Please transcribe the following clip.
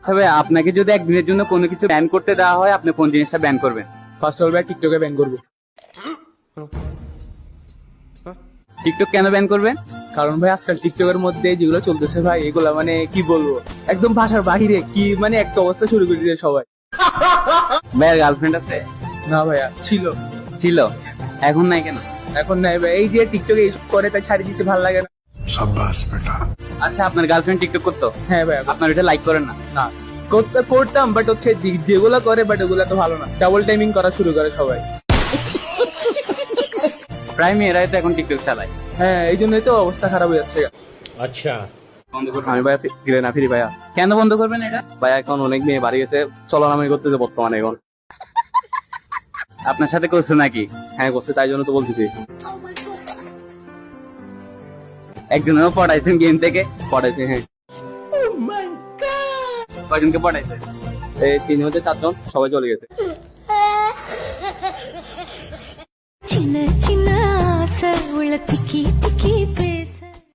আচ্ছা ভাই, আপনাকে যদি একদিনের জন্য কোনো কিছু ব্যান করতে দেওয়া হয়, আপনি কোন জিনিসটা ব্যান করবেন? ফার্স্ট অল ভাই টিকটকে ব্যান করবো। টিকটক কেন ব্যান করবেন? কারণ ভাই আজকাল টিকটকের মধ্যে যেগুলো চলতেছে ভাই, এগুলা মানে কি বলবো, একদম ভাষার বাহিরে, কি মানে একটা অবস্থা শুরু করে দিয়েছে সবাই। ভাইয়ের গার্লফ্রেন্ড আছে? না ভাইয়া, ছিল। ছিল, এখন নাই কেন? এখন নাই ভাই, এই যে টিকটকে এইসব করে তাই ছাড়ি দিছে, ভালো লাগে না। शाबाश बेटा। আচ্ছা, আপনার গার্লফ্রেন্ড টিকটক করতো? হ্যাঁ ভাইয়া, আপনার এটা লাইক করেন না? না করতাম, বাট হচ্ছে যেগুলো করে, বাট ওগুলা তো ভালো না, ডাবল টাইমিং করা শুরু করে সবাই। প্রায় মেয়েরাই তো এখন টিকটক চালায়। হ্যাঁ, এই জন্যই তো অবস্থা খারাপ হয়ে যাচ্ছে। अच्छा বন্ধ করবেন? আমি ভাইয়া ফিরে না ফিরি ভাইয়া। কেন বন্ধ করবেন এটা? ভাইয়া এখন অনেক মেয়ে বাড়ি গেছে, চলনামি করতেছে বর্তমানে এখন। আপনার সাথে করছে নাকি? হ্যাঁ করছে, তাই জন্য তো বলতেছি। একজনও পড়াইছেন গেম থেকে? পড়াইছে, হ্যাঁ। কয়জনকে পড়াইছে? এই 3 হতে 4 জন, সবাই চলে গেছে। చిన్న చిన్న ఆశ ఉళ్ళ తిక్కి తిక్కి